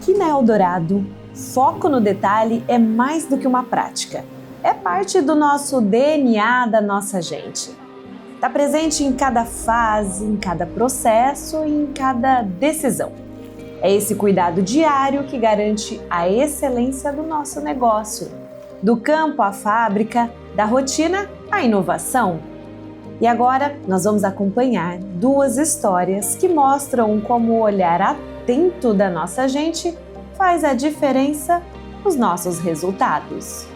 Aqui na Eldorado, foco no detalhe é mais do que uma prática. É parte do nosso DNA, da nossa gente. Está presente em cada fase, em cada processo e em cada decisão. É esse cuidado diário que garante a excelência do nosso negócio. Do campo à fábrica, da rotina à inovação. E agora nós vamos acompanhar duas histórias que mostram como o olhar atento da nossa gente faz a diferença nos nossos resultados.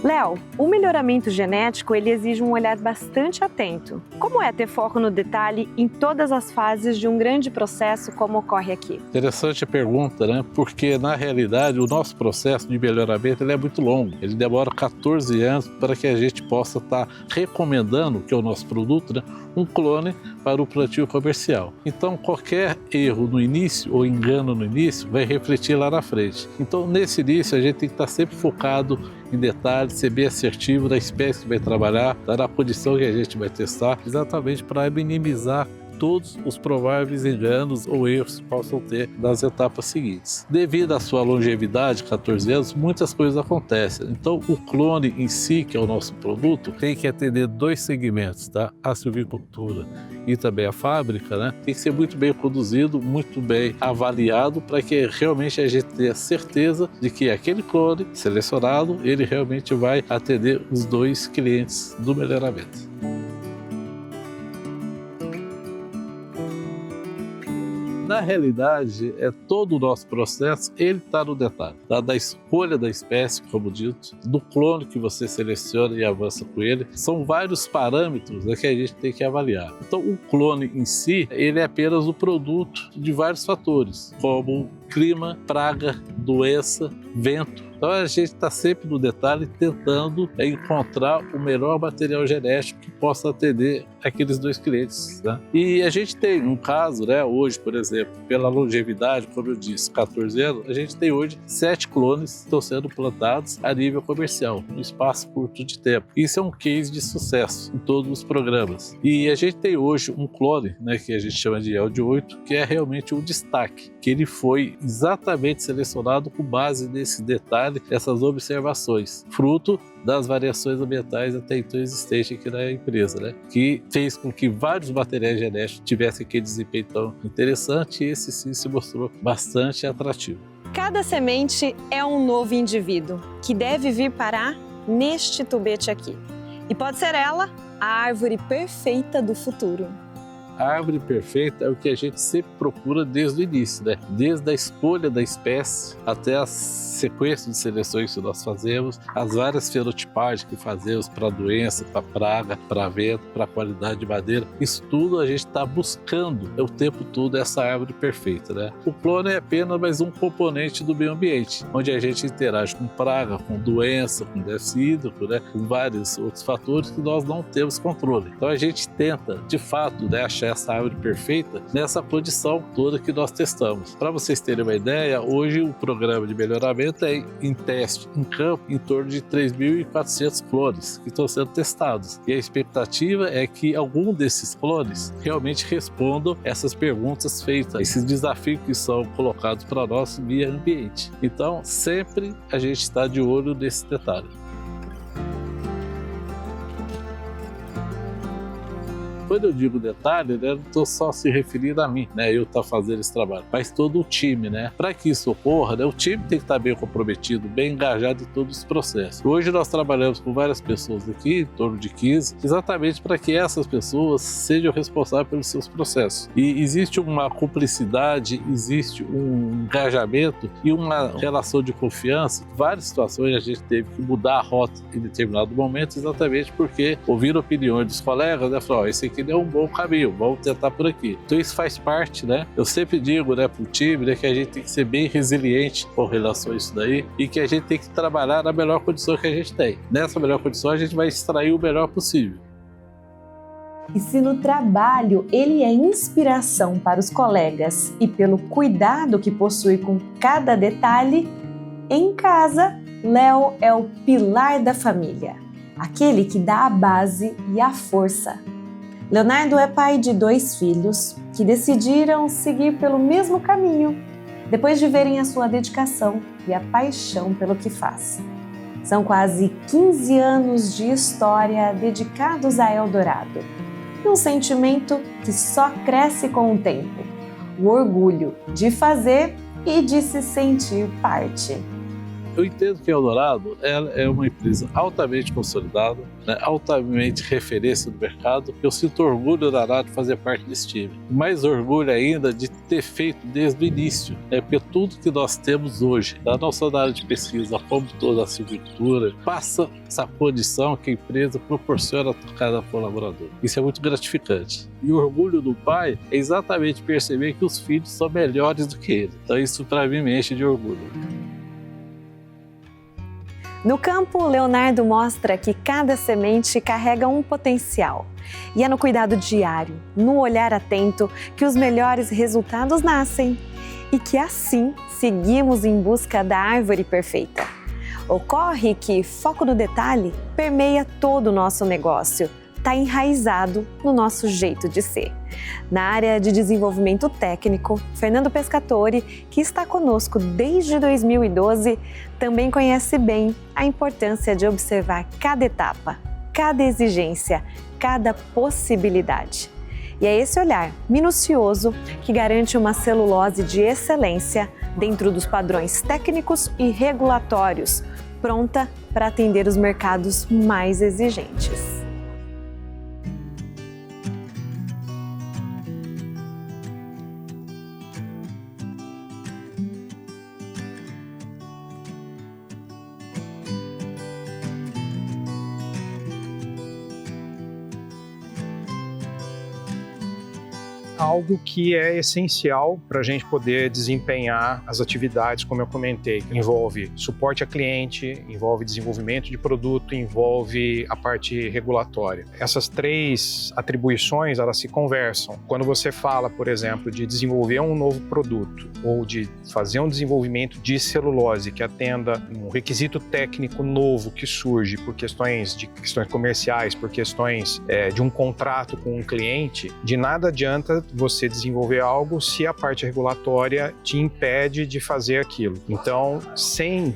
Léo, o melhoramento genético ele exige um olhar bastante atento. Como é ter foco no detalhe em todas as fases de um grande processo como ocorre aqui? Interessante a pergunta, né? Porque na realidade o nosso processo de melhoramento ele é muito longo. Ele demora 14 anos para que a gente possa estar recomendando, que é o nosso produto, né? Um clone para o plantio comercial. Então qualquer erro no início ou engano no início vai refletir lá na frente. Então nesse início a gente tem que estar sempre focado em detalhes, ser bem assertivo da espécie que vai trabalhar, da condição que a gente vai testar, exatamente para minimizar todos os prováveis enganos ou erros que possam ter nas etapas seguintes. Devido à sua longevidade, 14 anos, muitas coisas acontecem. Então, o clone em si, que é o nosso produto, tem que atender dois segmentos, tá? A silvicultura e também a fábrica, né? Tem que ser muito bem produzido, muito bem avaliado, para que realmente a gente tenha certeza de que aquele clone selecionado, ele realmente vai atender os dois clientes do melhoramento. Na realidade, todo o nosso processo, ele está no detalhe, tá? Da escolha da espécie, como dito, do clone que você seleciona e avança com ele. São vários parâmetros, né, que a gente tem que avaliar. Então, o clone em si, ele é apenas o produto de vários fatores, como clima, praga, doença, vento. Então a gente está sempre no detalhe tentando encontrar o melhor material genético que possa atender aqueles dois clientes, né? E a gente tem um caso, né, hoje, por exemplo, pela longevidade, como eu disse, 14 anos, a gente tem hoje 7 clones que estão sendo plantados a nível comercial, num espaço curto de tempo. Isso é um case de sucesso em todos os programas. E a gente tem hoje um clone, né, que a gente chama de LD8, que é realmente um destaque, que ele foi exatamente selecionado com base nesse detalhe, essas observações, fruto das variações ambientais até então existentes aqui na empresa, né? Que fez com que vários materiais genéticos tivessem aquele desempenho tão interessante, e esse sim se mostrou bastante atrativo. Cada semente é um novo indivíduo que deve vir parar neste tubete aqui. E pode ser ela a árvore perfeita do futuro. A árvore perfeita é o que a gente sempre procura desde o início, né? Desde a escolha da espécie até a sequência de seleções que nós fazemos, as várias fenotipagens que fazemos para doença, para praga, para vento, para qualidade de madeira. Isso tudo a gente está buscando o tempo todo essa árvore perfeita, né? O clone é apenas mais um componente do meio ambiente, onde a gente interage com praga, com doença, com déficit hídrico, né? Com vários outros fatores que nós não temos controle. Então a gente tenta, de fato, né, achar essa árvore perfeita nessa condição toda que nós testamos. Para vocês terem uma ideia, hoje o programa de melhoramento é em teste em campo em torno de 3.400 clones que estão sendo testados. E a expectativa é que algum desses clones realmente respondam essas perguntas feitas, esses desafios que são colocados para nós via ambiente. Então, sempre a gente está de olho nesse detalhe. Quando eu digo detalhe, né, eu não estou só se referindo a mim, né, eu estar fazendo esse trabalho, mas todo o time, né? Para que isso ocorra, né, o time tem que estar bem comprometido, bem engajado em todos os processos. Hoje nós trabalhamos com várias pessoas aqui, em torno de 15, exatamente para que essas pessoas sejam responsáveis pelos seus processos. E existe uma cumplicidade, existe um engajamento e uma relação de confiança. Em várias situações a gente teve que mudar a rota em determinado momento, exatamente porque ouviram opiniões dos colegas, né, falaram, esse aqui não é um bom caminho, vamos tentar por aqui. Então isso faz parte, né? Eu sempre digo, né, para o time, né, que a gente tem que ser bem resiliente com relação a isso daí e que a gente tem que trabalhar na melhor condição que a gente tem. Nessa melhor condição a gente vai extrair o melhor possível. E se no trabalho ele é inspiração para os colegas e pelo cuidado que possui com cada detalhe, em casa, Léo é o pilar da família, aquele que dá a base e a força. Leonardo é pai de 2 filhos que decidiram seguir pelo mesmo caminho, depois de verem a sua dedicação e a paixão pelo que faz. São quase 15 anos de história dedicados a Eldorado. E um sentimento que só cresce com o tempo, o orgulho de fazer e de se sentir parte. Eu entendo que a Eldorado é uma empresa altamente consolidada, né, altamente referência no mercado. Eu sinto orgulho danado de fazer parte desse time. Mais orgulho ainda de ter feito desde o início, né, porque tudo que nós temos hoje, da nossa área de pesquisa, como toda a silvicultura, passa essa condição que a empresa proporciona a cada colaborador. Isso é muito gratificante. E o orgulho do pai é exatamente perceber que os filhos são melhores do que ele. Então isso para mim me enche de orgulho. No campo, Leonardo mostra que cada semente carrega um potencial. E é no cuidado diário, no olhar atento, que os melhores resultados nascem. E que assim seguimos em busca da árvore perfeita. Ocorre que foco no detalhe permeia todo o nosso negócio. Está enraizado no nosso jeito de ser. Na área de desenvolvimento técnico, Fernando Pescatori, que está conosco desde 2012, também conhece bem a importância de observar cada etapa, cada exigência, cada possibilidade. E é esse olhar minucioso que garante uma celulose de excelência dentro dos padrões técnicos e regulatórios, pronta para atender os mercados mais exigentes. Algo que é essencial para a gente poder desempenhar as atividades, como eu comentei. Envolve suporte a cliente, envolve desenvolvimento de produto, envolve a parte regulatória. Essas 3 atribuições, elas se conversam. Quando você fala, por exemplo, de desenvolver um novo produto ou de fazer um desenvolvimento de celulose que atenda um requisito técnico novo que surge por questões comerciais, por questões de um contrato com um cliente, de nada adianta você desenvolver algo se a parte regulatória te impede de fazer aquilo. Então, sem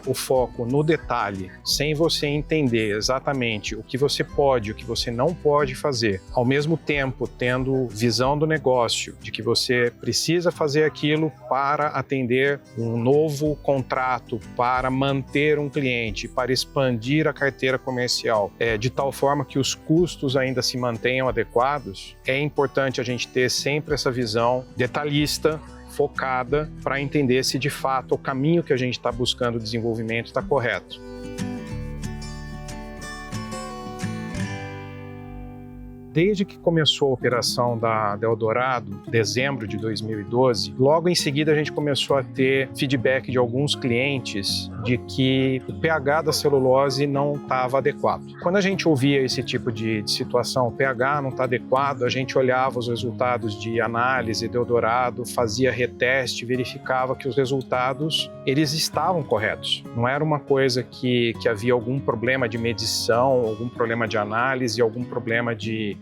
o foco no detalhe, sem você entender exatamente o que você pode, o que você não pode fazer, ao mesmo tempo tendo visão do negócio, de que você precisa fazer aquilo para atender um novo contrato, para manter um cliente, para expandir a carteira comercial, de tal forma que os custos ainda se mantenham adequados, é importante a gente ter sempre essa visão detalhista, focada, para entender se de fato o caminho que a gente está buscando desenvolvimento está correto. Desde que começou a operação da Eldorado, dezembro de 2012, logo em seguida a gente começou a ter feedback de alguns clientes de que o pH da celulose não estava adequado. Quando a gente ouvia esse tipo de situação, o pH não está adequado, a gente olhava os resultados de análise da Eldorado, fazia reteste, verificava que os resultados eles estavam corretos. Não era uma coisa que havia algum problema de medição, algum problema de análise, algum problema de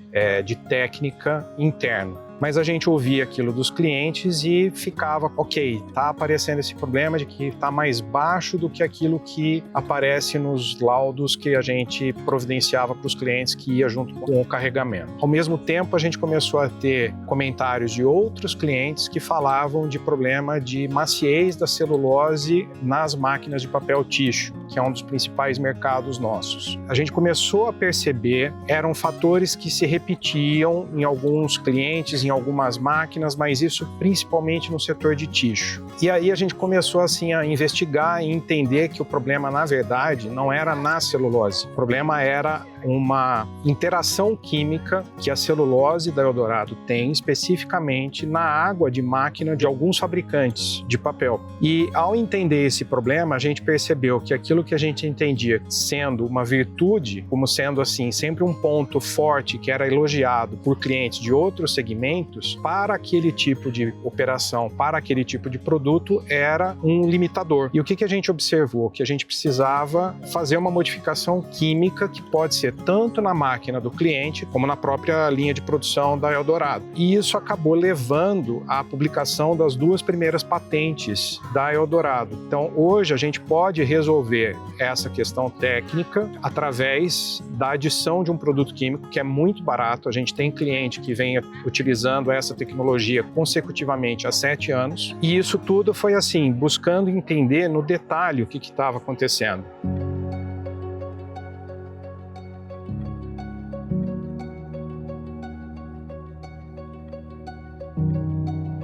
técnica interno. mas a gente ouvia aquilo dos clientes e ficava, ok, está aparecendo esse problema de que está mais baixo do que aquilo que aparece nos laudos que a gente providenciava para os clientes que ia junto com o carregamento. Ao mesmo tempo, a gente começou a ter comentários de outros clientes que falavam de problema de maciez da celulose nas máquinas de papel tissue, que é um dos principais mercados nossos. A gente começou a perceber, eram fatores que se repetiam em alguns clientes, em algumas máquinas, mas isso principalmente no setor de tissue. E aí a gente começou assim a investigar e entender que o problema, na verdade, não era na celulose. O problema era uma interação química que a celulose da Eldorado tem especificamente na água de máquina de alguns fabricantes de papel. E ao entender esse problema, a gente percebeu que aquilo que a gente entendia sendo uma virtude, como sendo assim sempre um ponto forte que era elogiado por clientes de outros segmentos, para aquele tipo de operação, para aquele tipo de produto, era um limitador. E o que a gente observou? Que a gente precisava fazer uma modificação química que pode ser tanto na máquina do cliente como na própria linha de produção da Eldorado. E isso acabou levando à publicação das 2 primeiras patentes da Eldorado. Então, hoje a gente pode resolver essa questão técnica através da adição de um produto químico que é muito barato. A gente tem cliente que vem utilizando essa tecnologia consecutivamente há 7 anos. E isso tudo foi assim, buscando entender no detalhe o que estava acontecendo.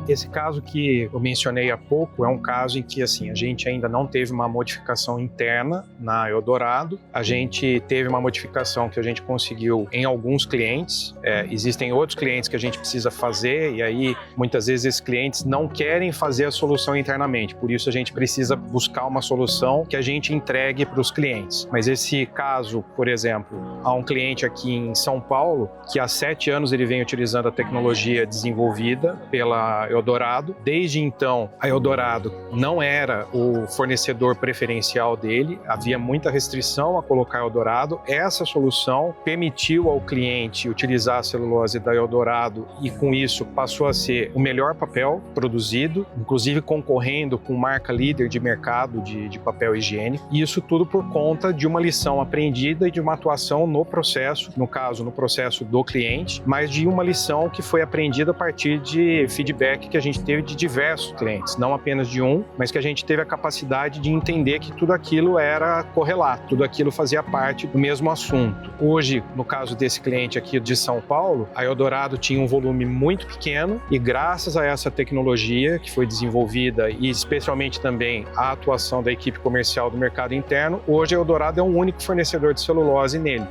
Esse caso que eu mencionei há pouco é um caso em que assim, a gente ainda não teve uma modificação interna na Eldorado. A gente teve uma modificação que a gente conseguiu em alguns clientes. Existem outros clientes que a gente precisa fazer e aí muitas vezes esses clientes não querem fazer a solução internamente. Por isso a gente precisa buscar uma solução que a gente entregue para os clientes. Mas esse caso, por exemplo, há um cliente aqui em São Paulo que há 7 anos ele vem utilizando a tecnologia desenvolvida pela Eldorado. Desde então, a Eldorado não era o fornecedor preferencial dele, havia muita restrição a colocar Eldorado. Essa solução permitiu ao cliente utilizar a celulose da Eldorado e com isso passou a ser o melhor papel produzido, inclusive concorrendo com marca líder de mercado de papel higiênico. E isso tudo por conta de uma lição aprendida e de uma atuação no processo, no caso, no processo do cliente, mas de uma lição que foi aprendida a partir de feedback que a gente teve de diversos clientes, não apenas de um, mas que a gente teve a capacidade de entender que tudo aquilo era correlato, tudo aquilo fazia parte do mesmo assunto. Hoje, no caso desse cliente aqui de São Paulo, a Eldorado tinha um volume muito pequeno e graças a essa tecnologia que foi desenvolvida e especialmente também a atuação da equipe comercial do mercado interno, hoje a Eldorado é um único fornecedor de celulose nele.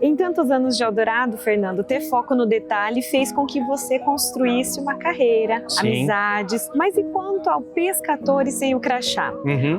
Em tantos anos de Eldorado, Fernando, ter foco no detalhe fez com que você construísse uma carreira, Sim. amizades. Mas e quanto ao pescador e sem o crachá?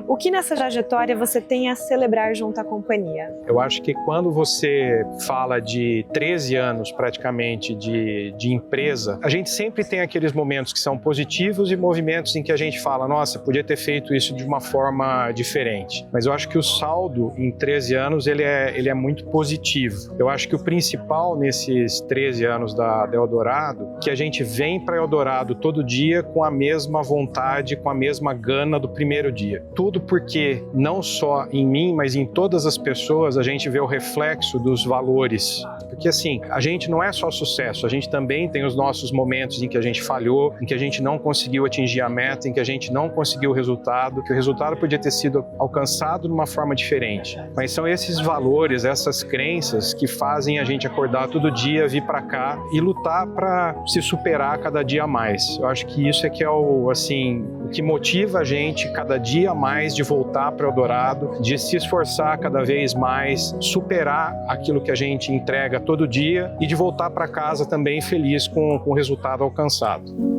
O que nessa trajetória você tem a celebrar junto à companhia? Eu acho que quando você fala de 13 anos praticamente de empresa, a gente sempre tem aqueles momentos que são positivos e movimentos em que a gente fala, nossa, podia ter feito isso de uma forma diferente. Mas eu acho que o saldo em 13 anos ele é muito positivo. Eu acho que o principal nesses 13 anos da Eldorado, que a gente vem para Eldorado todo dia com a mesma vontade, com a mesma gana do primeiro dia. Tudo porque não só em mim, mas em todas as pessoas a gente vê o reflexo dos valores. Porque assim, a gente não é só sucesso, a gente também tem os nossos momentos em que a gente falhou, em que a gente não conseguiu atingir a meta, em que a gente não conseguiu o resultado, que o resultado podia ter sido alcançado de uma forma diferente. Mas são esses valores, essas crenças que fazem a gente acordar todo dia, vir para cá e lutar para se superar cada dia mais. Eu acho que isso é que é o que motiva a gente cada dia mais de voltar para Eldorado, de se esforçar cada vez mais, superar aquilo que a gente entrega todo dia e de voltar para casa também feliz com o resultado alcançado.